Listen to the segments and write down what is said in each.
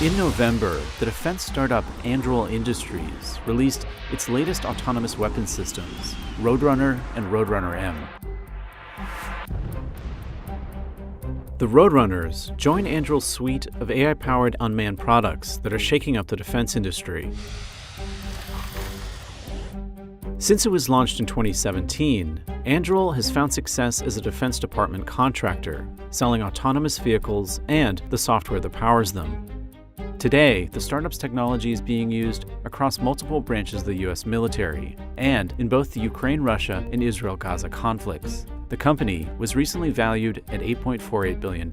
In November, the defense startup Anduril Industries released its latest autonomous weapon systems, Roadrunner and Roadrunner M. The Roadrunners join Anduril's suite of AI-powered unmanned products that are shaking up the defense industry. Since it was launched in 2017, Anduril has found success as a Defense Department contractor, selling autonomous vehicles and the software that powers them. Today, the startup's technology is being used across multiple branches of the U.S. military and in both the Ukraine-Russia and Israel-Gaza conflicts. The company was recently valued at $8.48 billion.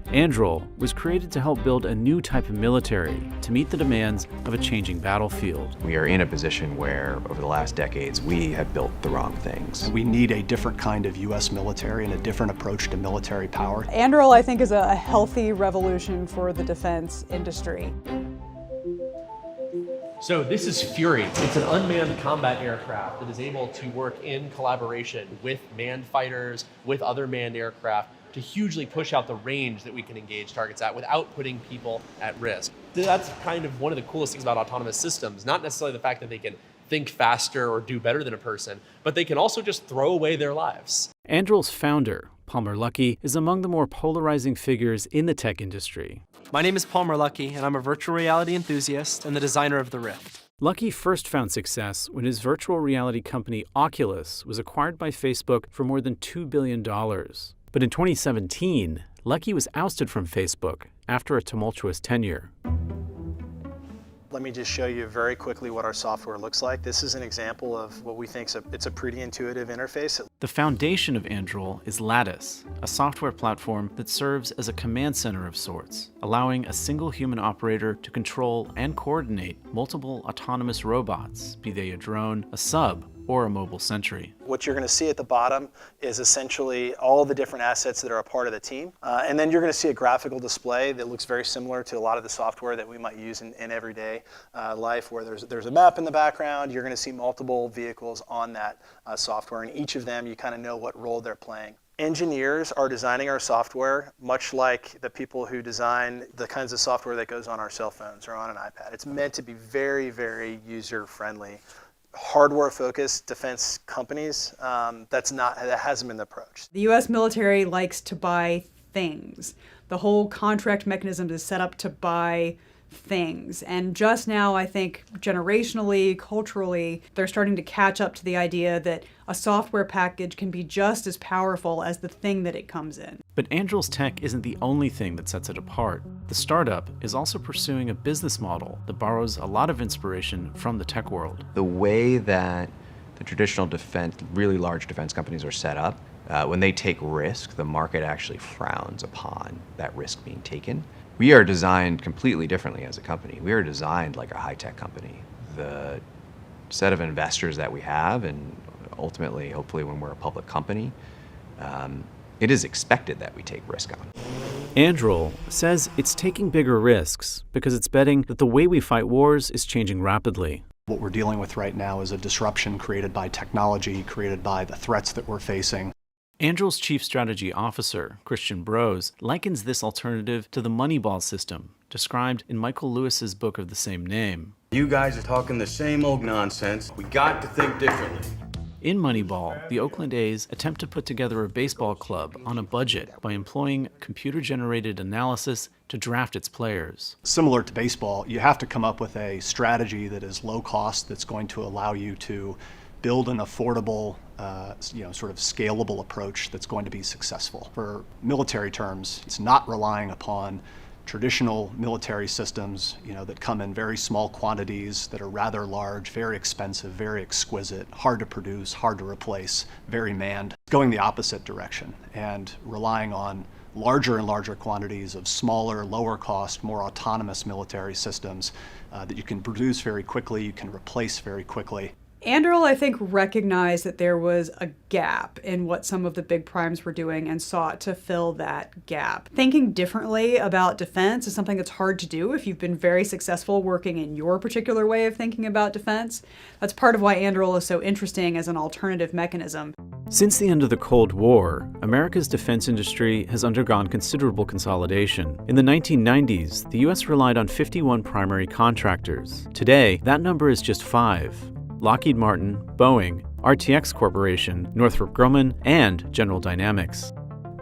Anduril was created to help build a new type of military to meet the demands of a changing battlefield. We are in a position where, over the last decades, we have built the wrong things. We need a different kind of U.S. military and a different approach to military power. Anduril, I think, is a healthy revolution for the defense industry. So this is Fury. It's an unmanned combat aircraft that is able to work in collaboration with manned fighters, with other manned aircraft, to hugely push out the range that we can engage targets at without putting people at risk. That's kind of one of the coolest things about autonomous systems, not necessarily the fact that they can think faster or do better than a person, but they can also just throw away their lives. Anduril's founder, Palmer Luckey, is among the more polarizing figures in the tech industry. My name is Palmer Luckey, and I'm a virtual reality enthusiast and the designer of the Rift. Luckey first found success when his virtual reality company Oculus was acquired by Facebook for more than $2 billion. But in 2017, Luckey was ousted from Facebook after a tumultuous tenure. Let me just show you very quickly what our software looks like. This is an example of what we think it's a pretty intuitive interface. The foundation of Anduril is Lattice, a software platform that serves as a command center of sorts, allowing a single human operator to control and coordinate multiple autonomous robots, be they a drone, a sub, or a mobile sentry. What you're going to see at the bottom is essentially all the different assets that are a part of the team. And then you're going to see a graphical display that looks very similar to a lot of the software that we might use in everyday life, where there's a map in the background. You're going to see multiple vehicles on that software, and each of them you kind of know what role they're playing. Engineers are designing our software much like the people who design the kinds of software that goes on our cell phones or on an iPad. It's meant to be very, very user-friendly. Hardware-focused defense companies, that hasn't been the approach. The U.S. military likes to buy things. The whole contract mechanism is set up to buy things. And just now, I think, generationally, culturally, they're starting to catch up to the idea that a software package can be just as powerful as the thing that it comes in. But Anduril's tech isn't the only thing that sets it apart. The startup is also pursuing a business model that borrows a lot of inspiration from the tech world. The way that the traditional defense, really large defense companies are set up, when they take risk, the market actually frowns upon that risk being taken. We are designed completely differently as a company. We are designed like a high-tech company. The set of investors that we have, and ultimately, hopefully when we're a public company, it is expected that we take risk on. Anduril says it's taking bigger risks because it's betting that the way we fight wars is changing rapidly. What we're dealing with right now is a disruption created by technology, created by the threats that we're facing. Anduril's chief strategy officer, Christian Brose, likens this alternative to the Moneyball system, described in Michael Lewis's book of the same name. You guys are talking the same old nonsense. We got to think differently. In Moneyball, the Oakland A's attempt to put together a baseball club on a budget by employing computer-generated analysis to draft its players. Similar to baseball, you have to come up with a strategy that is low cost, that's going to allow you to build an affordable, sort of scalable approach that's going to be successful. For military terms, it's not relying upon traditional military systems, that come in very small quantities, that are rather large, very expensive, very exquisite, hard to produce, hard to replace, very manned. Going the opposite direction and relying on larger and larger quantities of smaller, lower cost, more autonomous military systems that you can produce very quickly, you can replace very quickly. Anduril, I think, recognized that there was a gap in what some of the big primes were doing and sought to fill that gap. Thinking differently about defense is something that's hard to do if you've been very successful working in your particular way of thinking about defense. That's part of why Anduril is so interesting as an alternative mechanism. Since the end of the Cold War, America's defense industry has undergone considerable consolidation. In the 1990s, the U.S. relied on 51 primary contractors. Today, that number is just 5. Lockheed Martin, Boeing, RTX Corporation, Northrop Grumman, and General Dynamics.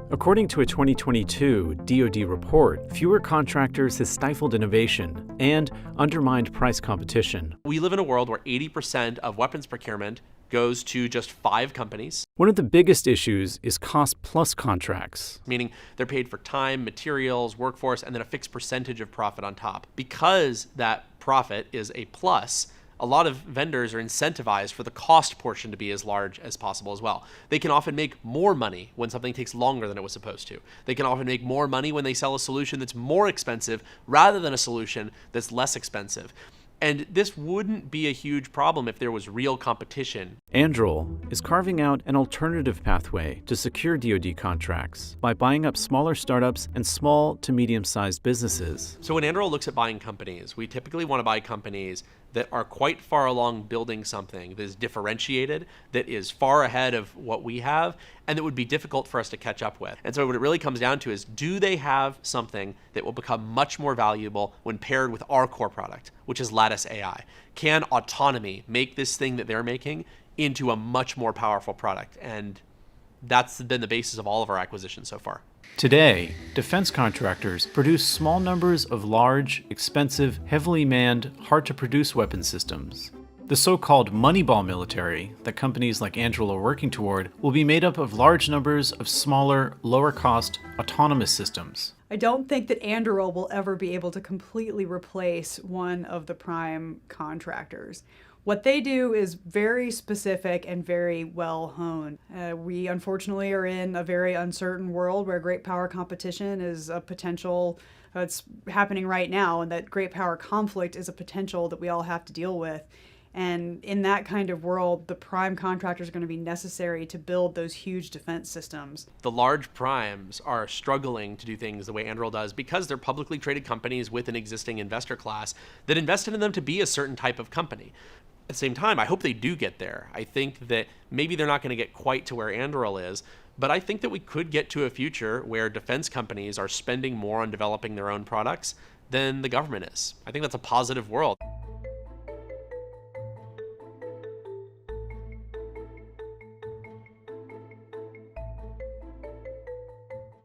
According to a 2022 DoD report, fewer contractors has stifled innovation and undermined price competition. We live in a world where 80% of weapons procurement goes to just 5 companies. One of the biggest issues is cost-plus contracts. Meaning they're paid for time, materials, workforce, and then a fixed percentage of profit on top. Because that profit is a plus, a lot of vendors are incentivized for the cost portion to be as large as possible as well. They can often make more money when something takes longer than it was supposed to. They can often make more money when they sell a solution that's more expensive rather than a solution that's less expensive. And this wouldn't be a huge problem if there was real competition. Anduril is carving out an alternative pathway to secure DoD contracts by buying up smaller startups and small to medium-sized businesses. So when Anduril looks at buying companies, we typically want to buy companies that are quite far along building something that is differentiated, that is far ahead of what we have, and that would be difficult for us to catch up with. And so what it really comes down to is, do they have something that will become much more valuable when paired with our core product, which is Lattice AI? Can autonomy make this thing that they're making into a much more powerful product? And that's been the basis of all of our acquisitions so far. Today, defense contractors produce small numbers of large, expensive, heavily manned, hard-to-produce weapon systems. The so-called Moneyball military that companies like Anduril are working toward will be made up of large numbers of smaller, lower-cost, autonomous systems. I don't think that Anduril will ever be able to completely replace one of the prime contractors. What they do is very specific and very well honed. We unfortunately are in a very uncertain world where great power competition is a potential, it's happening right now, and that great power conflict is a potential that we all have to deal with. And in that kind of world, the prime contractors are going to be necessary to build those huge defense systems. The large primes are struggling to do things the way Anduril does because they're publicly traded companies with an existing investor class that invested in them to be a certain type of company. At the same time, I hope they do get there. I think that maybe they're not going to get quite to where Anduril is, but I think that we could get to a future where defense companies are spending more on developing their own products than the government is. I think that's a positive world.